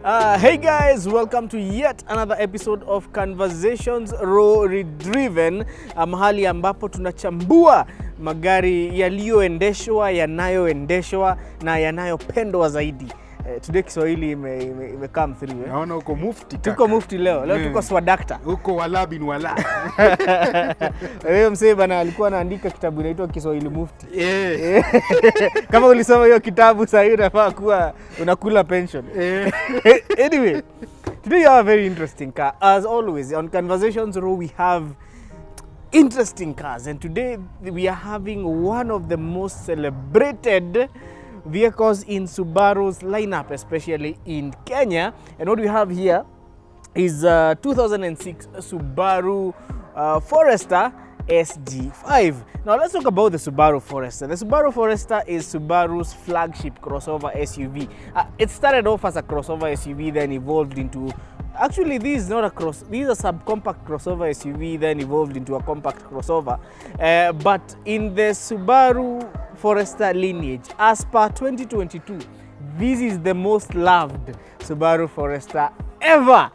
Hey guys, welcome to yet another episode of Conversations Raw Redriven, mahali ambapo tunachambua magari yaliyoendeshwa, yanayoendeshwa na yanayopendwa zaidi. Today Kiswahili ime come through. Naona uko mufti kaka. Tuko mufti leo. Leo tuko swadakta. Uko wala bin wala. Wewe msee bana alikuwa anaandika kitabu inaitwa Kiswahili Mufti. Kama ulisoma hiyo kitabu sasa hivi unafaa kuwa unakula pension. Anyway, today you have a very interesting car. As always, on Conversations Row we have interesting cars, and today we are having one of the most celebrated vehicles in Subaru's lineup, especially in Kenya. And what we have here is 2006 Subaru Forester SG5. Now let's talk about the Subaru Forester. The Subaru Forester is Subaru's flagship crossover SUV. It started off as a crossover SUV, then evolved into... Actually, this is not a this is a subcompact crossover SUV, then evolved into a compact crossover. But in the Subaru Forester lineage, as per 2022, this is the most loved Subaru Forester ever.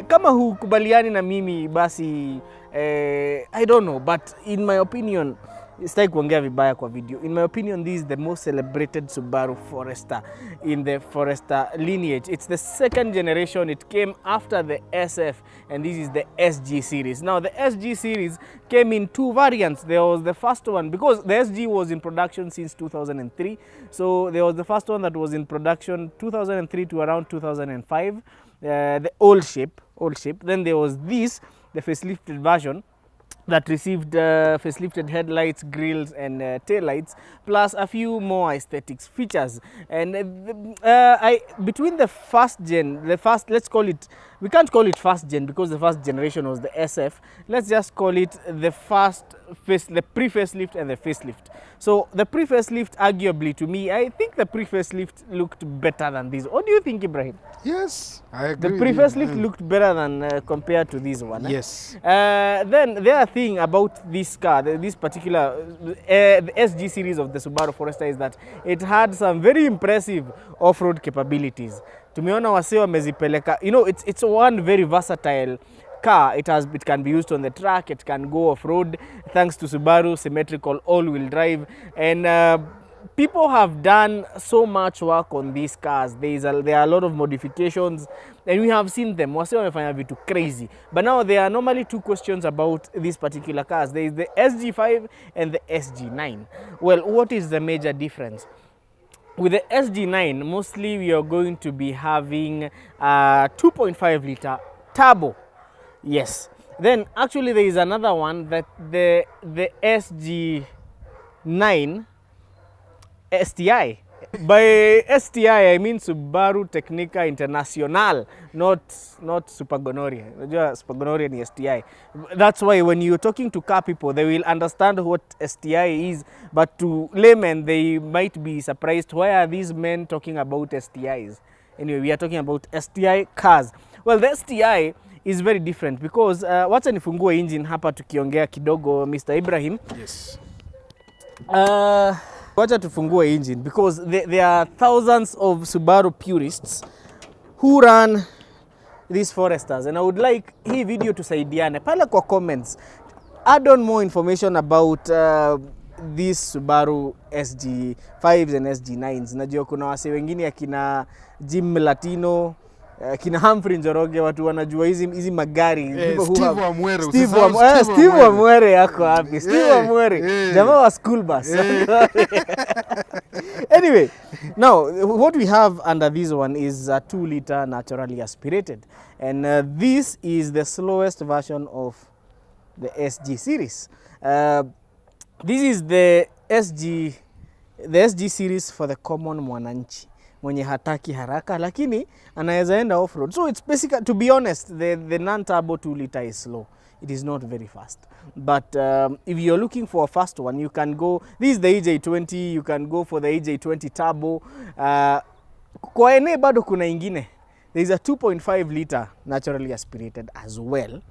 Kama hukubaliani na mimi basi, I don't know, but in my opinion, sitaki kuongea vibaya kwa video. In my opinion, this is the most celebrated Subaru Forester in the Forester lineage. It's the second generation. It came after the SF, and this is the SG series. Now, the SG series came in two variants. There was the first one, because the SG was in production since 2003. So there was the first one that was in production 2003 to around 2005, the old shape. Then there was this, the facelifted version, that received facelifted headlights, grills and taillights, plus a few more aesthetics features. And between the first gen, let's call it, we can't call it first gen because the first generation was the SF. Let's just call it the pre-facelift and the facelift. So the pre-facelift, arguably to me, I think the pre-facelift looked better than this. What do you think, Ibrahim? Yes, I agree. The pre-facelift looked better than compared to this one. Yes. Then the other thing about this car, this particular the SG series of the Subaru Forester, is that it had some very impressive off-road capabilities. Tumeona wase wamezipeleka. You know, it's one very versatile car. It can be used on the track, it can go off-road thanks to Subaru symmetrical all-wheel drive, and people have done so much work on these cars. There are a lot of modifications, and we have seen them. Wase wamefanya vitu crazy. But now there are normally two questions about these particular cars. There is the SG5 and the SG9. Well, what is the major difference? With the SG9, mostly we are going to be having a 2.5 liter turbo. Yes. Then actually there is another one, that the SG9 STI. By STI I mean Subaru Technica International, not Supergonoria. Supergonoria ni STI. That's why when you're talking to car people, they will understand what STI is, but to laymen they might be surprised, why are these men talking about STIs? Anyway, we are talking about STI cars. Well, the STI is very different because wacha nifungue engine hapa tukiongea kidogo, Mr. Ibrahim. Yes. Wacha tufungue engine because there are thousands of Subaru purists who run these Foresters, and I would like hii video tusaidiane pale kwa comments, add on more information about these Subaru SG5s and SG9s. Najua kuna wase wengine akina Jim Latino, kina Humphrey Njoroge, watu wanajua hizi magari. Steve Wamwere. Steve Wamwere yako hapi. Steve Wamwere. Jamaa wa school bus. Anyway, now what we have under this one is a 2 liter naturally aspirated. And this is the slowest version of the SG series. This is the SG series for the common mwananchi, mwenye hataki haraka lakini anaweza enda off-road. So it's basically, to be honest, the non-turbo 2 liter is slow. It is not very fast. But if you're looking for a fast one, you can go, this is the EJ20, you can go for the EJ20 turbo. Kwa ene bado kuna ingine. There is a 2.5 liter naturally aspirated as well.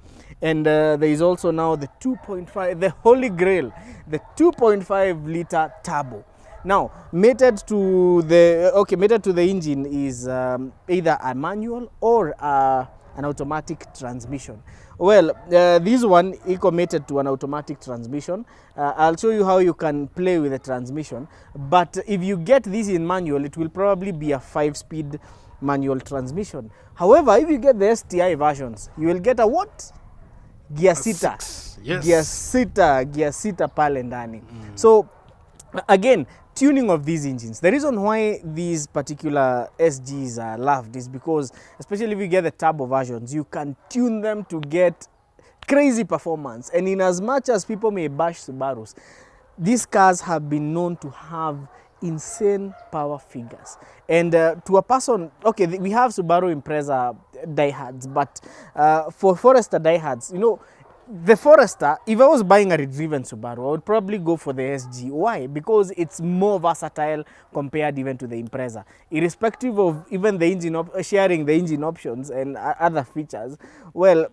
And there is also now the 2.5, the holy grail, the 2.5 liter turbo. Now, mated to the engine is either a manual or an automatic transmission. Well, this one is mated to an automatic transmission. I'll show you how you can play with the transmission. But if you get this in manual, it will probably be a 5-speed manual transmission. However, if you get the STI versions, you will get a what? Gear sita. Yes. Gear sita pale ndani. So again, tuning of these engines. The reason why these particular SGs are loved is because, especially if you get the turbo versions, you can tune them to get crazy performance. And in as much as people may bash Subarus, these cars have been known to have insane power figures. And to a person, okay, we have Subaru Impreza diehards, but for Forester diehards, you know, the Forester, if I was buying a redriven Subaru, I would probably go for the SG. Why? Because it's more versatile compared even to the Impreza. Irrespective of even the engine sharing the engine options and other features, well,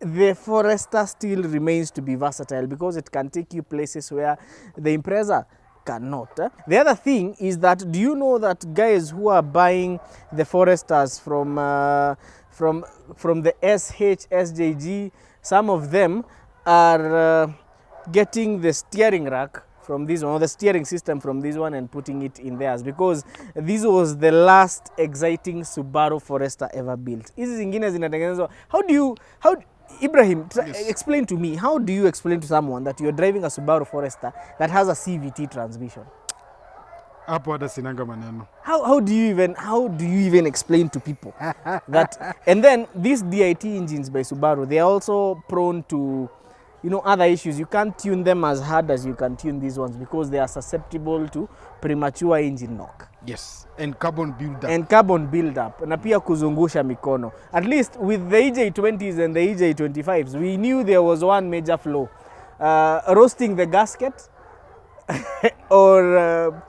the Forester still remains to be versatile because it can take you places where the Impreza cannot. The other thing is that, do you know that guys who are buying the Foresters from the SH, SJG, some of them are getting the steering rack from this one, or the steering system from this one, and putting it in theirs, because this was the last exciting Subaru Forester ever built. Hizi zingine zinatengenezwa. Ibrahim, yes, explain to me, how do you explain to someone that you're driving a Subaru Forester that has a CVT transmission? Hapo hata sinanga maneno. How do you even explain to people that? And then these DIT engines by Subaru, they are also prone to, you know, other issues. You can't tune them as hard as you can tune these ones because they are susceptible to premature engine knock. Yes, and carbon buildup. Na pia kuzungusha mikono. At least with the EJ20s and the EJ25s, we knew there was one major flaw. Roasting the gasket or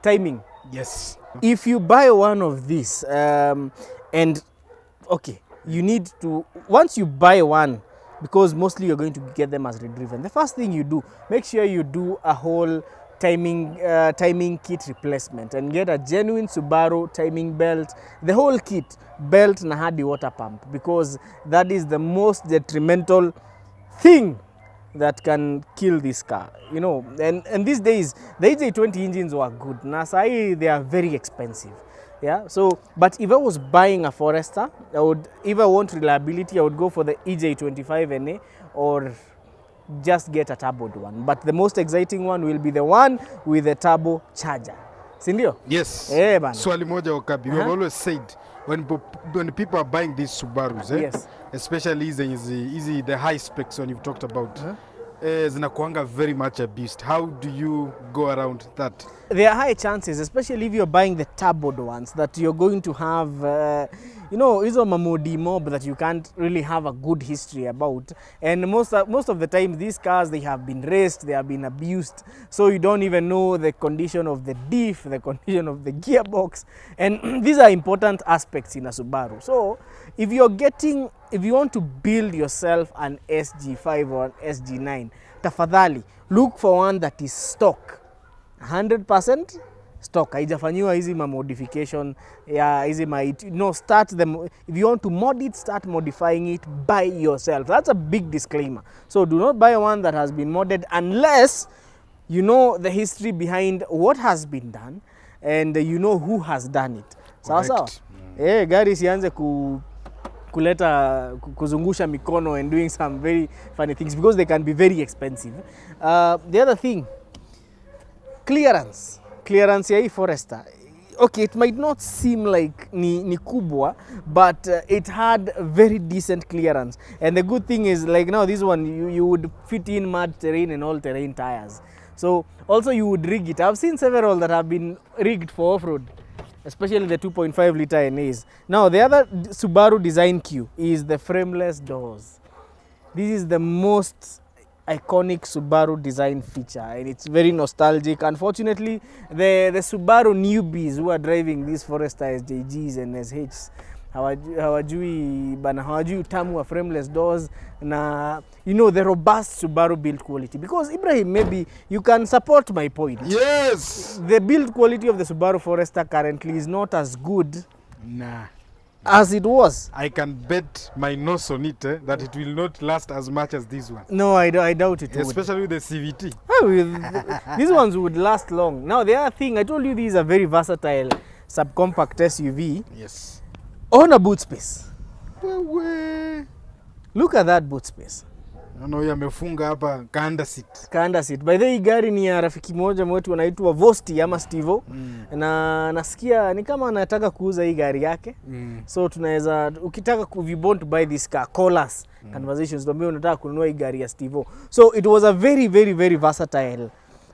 timing. Yes. If you buy one of these, and okay, you need to, once you buy one, because mostly you're going to get them as redriven, the first thing you do, make sure you do a whole timing kit replacement and get a genuine Subaru timing belt, the whole kit, belt na hadi water pump, because that is the most detrimental thing that can kill this car, you know. And these days the EJ20 engines were good, na sai they are very expensive. Yeah, so but if I was buying a Forester, if I want reliability, I would go for the EJ25 NA or just get a turboed one. But the most exciting one will be the one with the turbo charger. Sindio? Yes. Bana. Swali moja Wakabi, we've always said when people are buying these Subarus, yes, especially the high specs one you've talked about, zinakuanga very much abused. How do you go around that? There are high chances, especially if you're buying the turboed ones, that you're going to have, you know, izo mamodi mob that you can't really have a good history about. And most of the time, these cars, they have been raced, they have been abused. So you don't even know the condition of the diff, the condition of the gearbox. And these are important aspects in a Subaru. So if you want to build yourself an SG5 or an SG9, tafadhali, look for one that is stock. 100% stock, haijafanyiwa hizi modification ya hizi start them. If you want to mod it, start modifying it by yourself. That's a big disclaimer. So do not buy one that has been modded unless you know the history behind what has been done and you know who has done it. Sawa sawa. Gari sianze kuleta kuzungusha mikono and doing some very funny things because they can be very expensive. The other thing, clearance ya hii Forester. Okay, it might not seem like ni kubwa, but it had very decent clearance. And the good thing is, like now this one, you would fit in mud terrain and all terrain tires. So also you would rig it. I've seen several that have been rigged for off-road, especially the 2.5 liter NAs. Now the other Subaru design cue is the frameless doors. This is the most iconic Subaru design feature and it's very nostalgic. Unfortunately, the Subaru newbies who are driving these Forester SJGs and SHs hawajui bana, hawajui utamu wa frameless doors na you know the robust Subaru build quality. Because Ibrahim, maybe you can support my point. Yes. The build quality of the Subaru Forester currently is not as good as it was. I can bet my nose on it that it will not last as much as this one. No, I doubt it. Especially with the CVT. These ones would last long. Now the other thing, I told you these are very versatile subcompact SUV. Yes. On a boot space. Look at that boot space. No, yamefunga hapa kanda seat. Kanda seat. By the way, gari ni ya rafiki moja mwetu anaitwa Vosti ama Stevo. Na nasikia ni kama anataka kuuza hii gari yake. So tunaweza, ukitaka if you want to buy this car, call us. Conversations tuambie unataka kununua hii gari ya Stevo. So it was a very versatile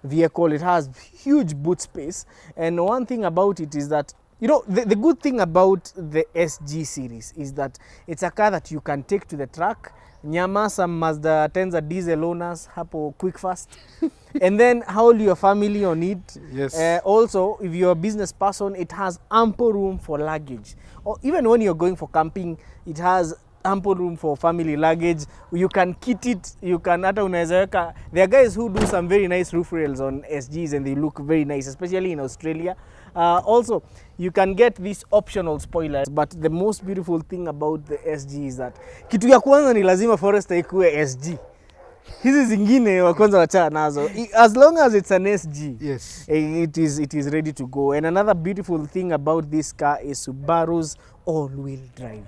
vehicle. It has huge boot space, and one thing about it is that, you know, the good thing about the SG series is that it's a car that you can take to the track. Nyama, some Mazda 10s diesel owners, hapo quick fast. And then haul your family on it. Yes. Also, if you're a business person, it has ample room for luggage. Or even when you're going for camping, it has ample room for family luggage. You can kit it, you can hata unaweza weka. There are guys who do some very nice roof rails on SGs and they look very nice, especially in Australia. Also, you can get these optional spoilers, but the most beautiful thing about the SG is that kitu ya kwanza ni lazima Forester ikuwe SG. Hizi zingine wa kwanza wacha nazo. As long as it's an SG, yes, it is ready to go. And another beautiful thing about this car is Subaru's all-wheel drive.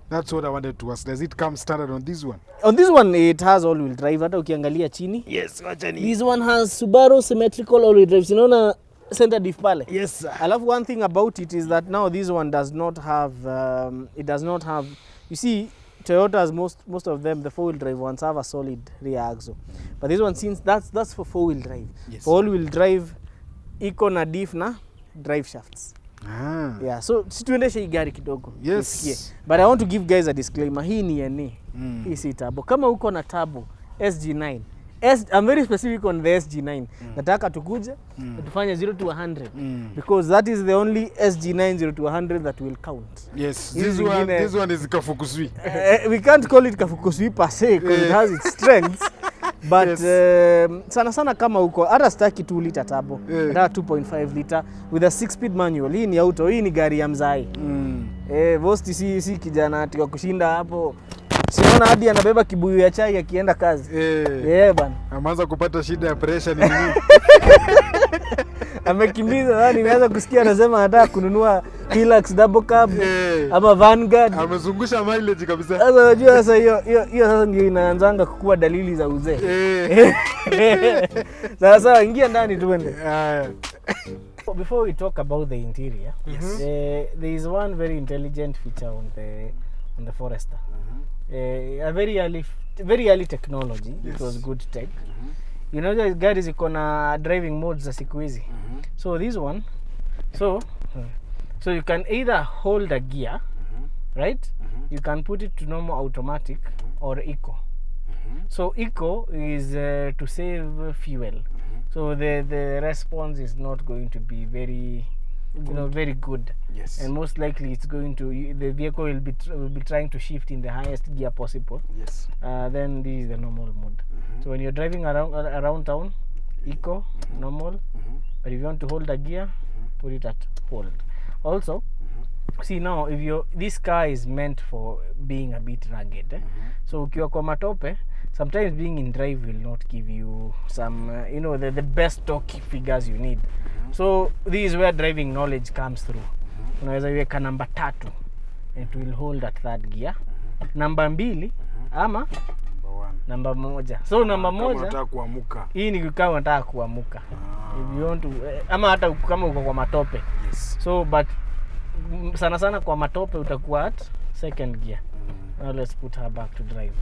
That's what I wanted to ask. Does it come standard on this one? On this one, it has all-wheel drive. Hata ukiangalia chini. Yes, wachani. This one has Subaru symmetrical all-wheel drive. Unaona center diff pale? Yes, sir. I love one thing about it is that now this one does not have, you see, Toyotas, most of them, the four-wheel drive ones have a solid rear axle. But this one, since that's for four-wheel drive. Yes. For all-wheel drive, iko na diff na drive shafts. Yeah, so situendeshe hii gari kidogo. Yes. But I want to give guys a disclaimer. Hii ni NA. Hii si turbo. Kama uko na turbo SG9. I'm very specific on the SG9. Nataka tukuje tufanye 0 to 100 because that is the only SG9 0 to 100 that will count. Yes. This one is kafukusui. We can't call it kafukusui per se because it has its strengths. But yes, sana kama uko hata staki 2 liter turbo, hata 2.5 liter with a 6-speed manual. Hii ni auto, hii ni gari ya mzai. Vosti si kijana ati kushinda hapo. Siona hadi anabeba kibuyu ya chai akienda kazi. Bana. Ameanza kupata shida ya pressure ni nini? Amekimbiza, nimeanza kusikia anasema anataka kununua Hilux double cab ama Vanguard. Amezungusha mileage kabisa. Sasa unajua sasa hiyo sasa ndio inaanzanga kukua dalili za uzee. Sasa ingia ndani tuende. Before we talk about the interior, there is one very intelligent feature on the Forester. A very early technology. Yes. It was good tech. You know, the gari ziko na driving modes za siku hizi. So this one, so you can either hold a gear, right? You can put it to normal automatic or eco. So eco is to save fuel. So the response is not going to be very very good. Yes. And most likely it's going to, the vehicle will be trying to shift in the highest gear possible. Yes. Then this is the normal mode. So when you're driving around town, eco, normal. But if you want to hold a gear, put it at hold. Also, see now, this car is meant for being a bit rugged. So ukiwa kwa matope, sometimes being in drive will not give you some, the best torque figures you need. So this is where driving knowledge comes through. Unaweza weka namba 3 and it will hold at that gear. Namba 2 ama namba 1. So namba 1 unataka kuamuka. Hii ni kama unataka kuamuka. If you want to, ama hata kama uko kwa matope. Yes. So but sana kwa matope utakuwa at second gear. Now let's put her back to drive.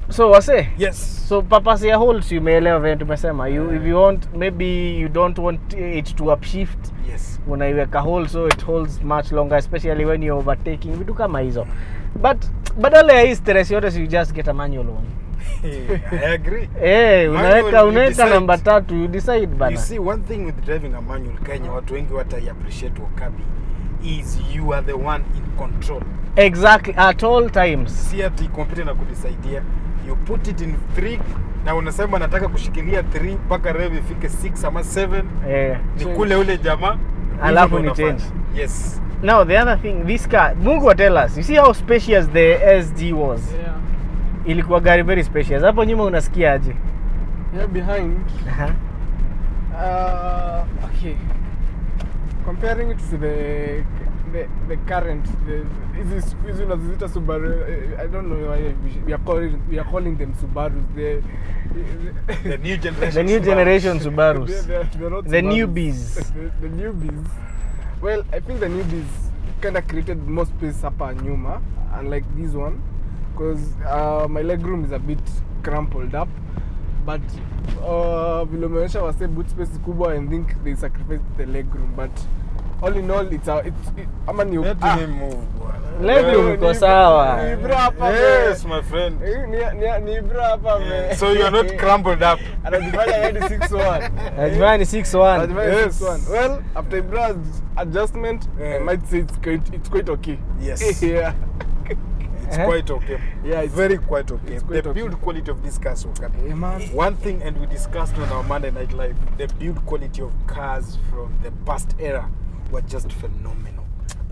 So wase? Yes. So purpose ya hold umeelewa vile tumesema. If you want, maybe you don't want it to upshift. Yes. Unaiweka hold so it holds much longer, especially when you're overtaking. Vitu kama hizo. But badala ya hii stress yote, you just get a manual one. I agree. Unaweka namba 3, you decide bana. You see, one thing with driving a manual Kenya, watu wengi wata appreciate wakabi. is you are the one in control. Exactly, at all times. Si ati computer na kudisaidia. You put it in 3 na unasema nataka kushikilia 3 mpaka rev ifike 6 ama 7. Ni kule ule jamaa. Alafu ni change. Yes. Now the other thing, this car, Mungu tell us, you see how spacious the SG was? Yeah. Ilikuwa gari very spacious. Hapo nyuma unasikia aje? Yeah, behind. Okay. Comparing it to the current, is Subaru. I don't know why we are calling them Subarus. The new generation. The new generation Subarus. They're not the Subarus. newbies. The newbies. Well, I think the newbies kind of created more space hapa nyuma, unlike this one, because my legroom is a bit crumpled up. But vile umeonyesha wase boot space kubwa, I think they sacrificed the legroom. But all in all, it's ama ni Let him move. Legroom iko sawa. Ni bra hapa. Yes, my friend. Ni bra hapa me. So you are not crumpled up. Anajifanya yeye 6'1". Anajifanya ni 6'1". Yes. 6'1". Well, after bra's adjustment, I might say it's quite okay. Yes. Yeah. It's quite okay. Yeah, it's very quite okay. Quite The build quality of this car is okay. Yeah, man. One thing, and we discussed on our Monday Night Live, the build quality of cars from the past era were just phenomenal.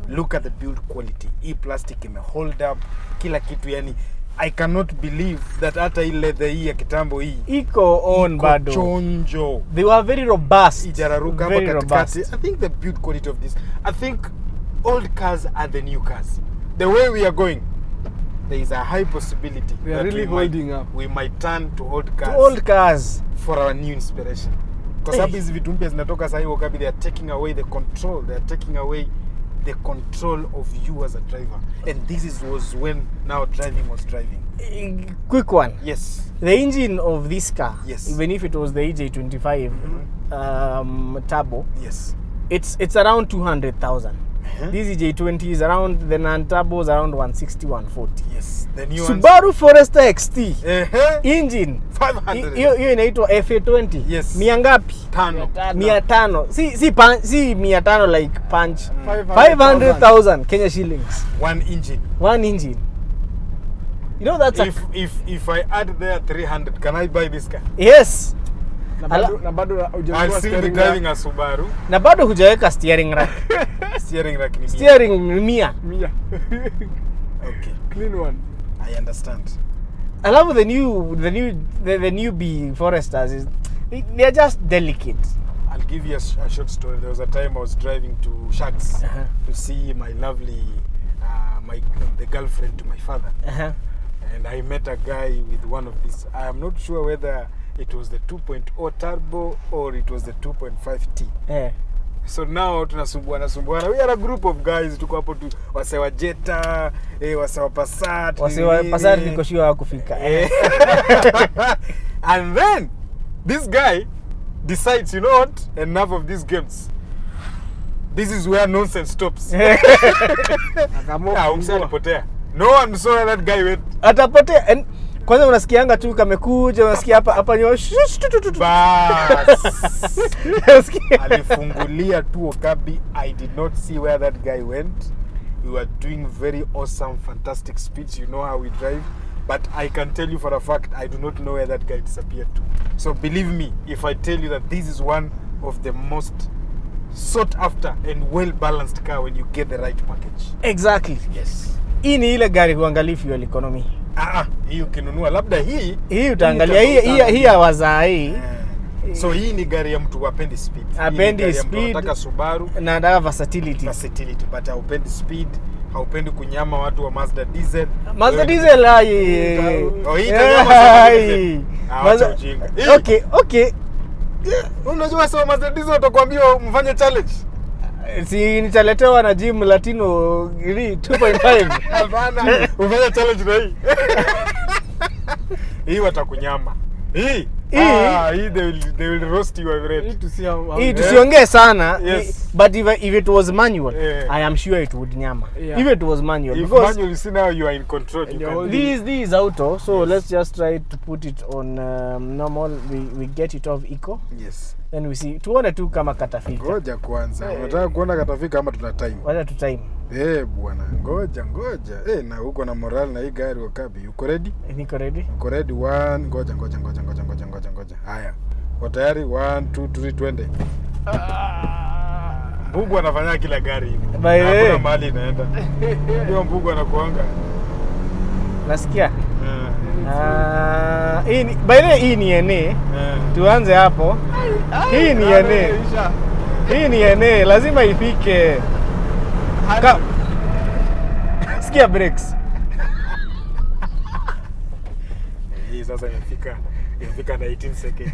Look at the build quality. Plastic hold up, kila kitu yani. I cannot believe that hata ile leather hii ya kitambo hii iko on bado. Chonjo. They were very robust. Ijararuka hapa katikati. I think the build quality of this, I think old cars are the new cars. The way we are going, there is a high possibility we are that really holding up. We might turn to old cars. To old cars for our new inspiration. Kwa sababu hizi vitu mpya zinatoka sasa hivi wakabi, they are taking away the control. They are taking away the control of you as a driver. And this was when now driving was driving. Quick one. Yes. The engine of this car, yes, even if it was the EJ25 turbo, yes, it's around 200,000. This EJ20 is around, the non-turbo is around 160, 140. Yes, the new Subaru Forester XT engine 500. Hiyo inaitwa FA20. Yes. Mia ngapi? 500. Si 500 like punch. 500,000 Kenya shillings. One engine. You know that's if I add there 300, can I buy this car? Yes. Na bado I'll still be driving a Subaru. Na bado hujaweka steering rack. Steering rack ni 100. Steering 100. Okay. Clean one. I understand. I love the newbie Foresters is they are just delicate. I'll give you a short story. There was a time I was driving to Sharks to see my lovely the girlfriend to my father. And I met a guy with one of these. I am not sure whether it was the 2.0 turbo or it was the 2.5T. So now tunasumbuana. We are a group of guys, tuko hapo tu wasewa Jetta, wasewa Passat. Wasewa Passat niko sure hakufika. And then this guy decides, you know what? Enough of these games. This is where nonsense stops. Alipotea. No one saw where that guy went. Atapotea. Kwanza unasikianga tu kamekuja, unasikia hapa nyosh. Bas. Alifungulia tu Okabi. I did not see where that guy went. We were doing very awesome, fantastic speeds. You know how we drive. But I can tell you for a fact, I do not know where that guy disappeared to. So believe me, if I tell you that this is one of the most sought after and well-balanced car when you get the right package. Exactly. Yes. Hii ni ile gari huangalia fuel economy. Hii ukinunua labda hii utaangalia hii awaza hii. So hii ni gari ya mtu wapendi speed. Apendi speed. Nataka Subaru na nataka versatility. But haupendi speed, haupendi kunyama watu wa Mazda diesel. Mazda diesel Okay. Unajua sawa Mazda diesel utakwambia mfanye challenge. Si nitaletewa na gym Latino 2.5. Hapana. Ufanye challenge na hii. Hii watakunyama. Hii they will roast you already. Hii tusiongee sana. Yes. But if it was manual, I am sure it would nyama. Yeah. If it was manual, if because manual, you see now you are in control. This is auto, so let's just try to put it on normal. We get it off eco. Yes. Then we see. Tuone tu kama katafika. Ngoja kwanza. Unataka kuona katafika ama tuna time? Wacha tu time. Bwana. Ngoja. Na uko na moral na hii gari Okabi. Uko ready? Niko ready. Uko ready? 1 ngoja. Haya. Uko tayari? 1 2 3 twende. Mbugu anafanya kila gari hivi. Hakuna mahali inaenda. Ndio Mbugu anakuanga. Nasikia? Hii ni ene. Tuanze hapo. Hii ni ene. Hii ni ene, lazima ifike. Sikia brakes. Hii sasa imefika 19 seconds.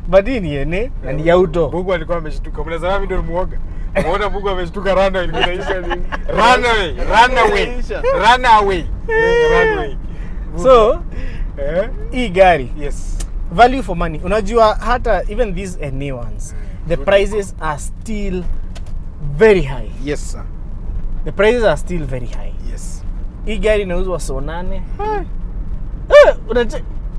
But hii ni ene na ni auto. Mbugu alikuwa ameshtuka. Mnasema mimi ndio muoga. Muona Mbugu ameshtuka runaway. Runaway. So, hii gari. Yes. Value for money. Unajua hata even these new ones, the prices are still very high. Yes sir. The prices are still very high. Yes. Hii gari inauzwa so 8.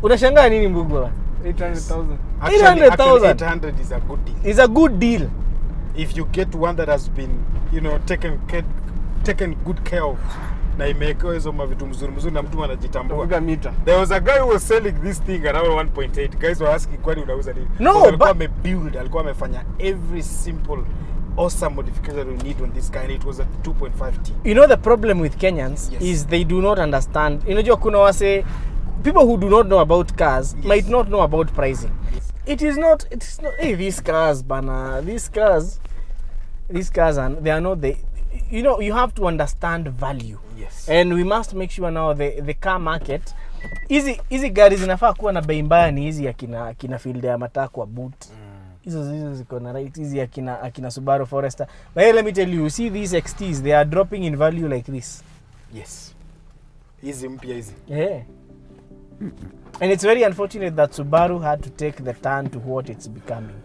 Unashangaa nini Mbugu? 800,000. 800,000 is a good deal. It's a good deal. If you get one that has been, taken good care of. Na imewekewa hizo mavitu mzuri na mtu anajitambua. There was a guy who was selling this thing around 1.8. Guys were asking kwani unauza nini? No, alikuwa amebuild, alikuwa amefanya every simple awesome modification you need on this car, and it was at 2.5T. You know the problem with Kenyans is they do not understand. Unajua kuna wase people who do not know about cars might not know about pricing. Yes. It is not hey, these cars and they are not the you have to understand value. Yes. And we must make sure now the car market hizi gari zinafaa kuwa na bei mbaya ni hizi akina field ya mataa kwa boot. Hizo ziko na right, hizi akina Subaru Forester. But let me tell you, see these XTs, they are dropping in value like this. Yes. Hizi mpya hizi. Yeah. And it's very unfortunate that Subaru had to take the turn to what it's becoming.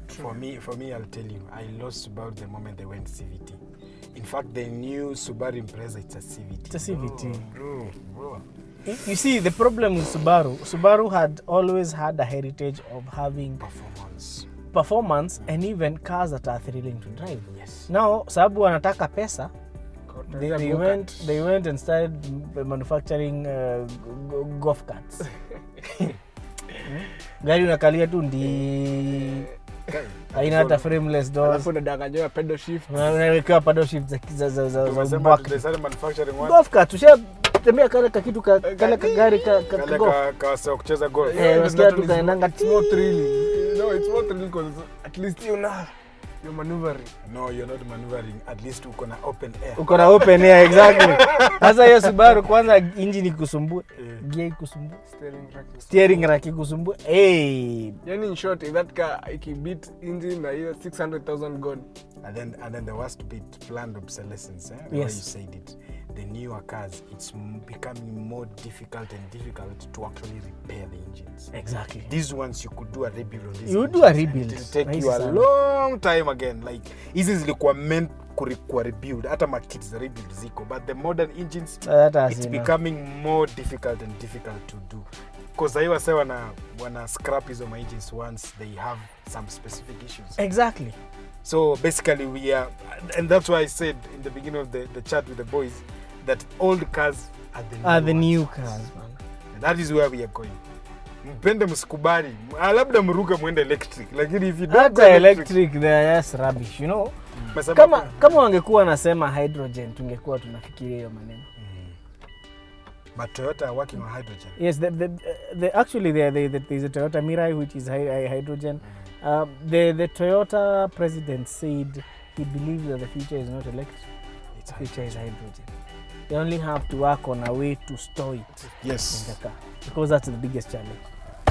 For me, I'll tell you, I lost Subaru the moment they went CVT. In fact, the new Subaru Impreza, it's a CVT. It's a CVT. Bro. You see, the problem with Subaru had always had a heritage of having performance and even cars that are thrilling to drive. Yes. Now, sababu wanataka pesa, they went and started manufacturing golf carts. Gari unakalia tu ndi haina hata frameless doors. Alafu unadanganywa pedal shift. Unawekewa pedal shift za back. Golf cart ushatembea kale kitu kale gari ka kucheza golf. Unasikia tu kaendanga more thrilling. No, it's more thrilling because at least you're maneuvering. No, you're not maneuvering. At least uko na open air. Uko na open air, exactly. Sasa hiyo Subaru kwanza engine ikusumbue, gear ikusumbue, steering rack ikusumbue. Yani in short, if that car ikibit engine na hiyo 600,000 gone. And then the worst bit, planned obsolescence. Yes. Where you said it. The newer cars, it's becoming more difficult to actually repair the engines. Exactly. These ones you could do a rebuild on these. You do a rebuild. It will take you a long time again. Like hizi zilikuwa meant ku rebuild. Hata makit za rebuild ziko. But the modern engines, it's becoming more difficult to do. Because they were wana scrap hizo my engines once they have some specific issues. Exactly. So basically we are, and that's why I said in the beginning of the chat with the boys that old cars are the new cars, man. And that is where we are going. Mpende msikubali, labda mruka muende electric, lakini if you don't go electric they are just rubbish, you know. Kama wangekuwa nasema hydrogen tungekuwa tunafikiria hiyo maneno. But Toyota are working on hydrogen. Yes, actually there's a Toyota Mirai which is hydrogen. The Toyota president said he believes that the future is not electric. The future is hydrogen. They only have to work on a way to store it in the car. Because that's the biggest challenge.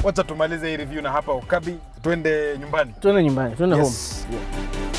Wacha tumalize hii review na hapa Okabi. Twende nyumbani. Twende home. Yeah.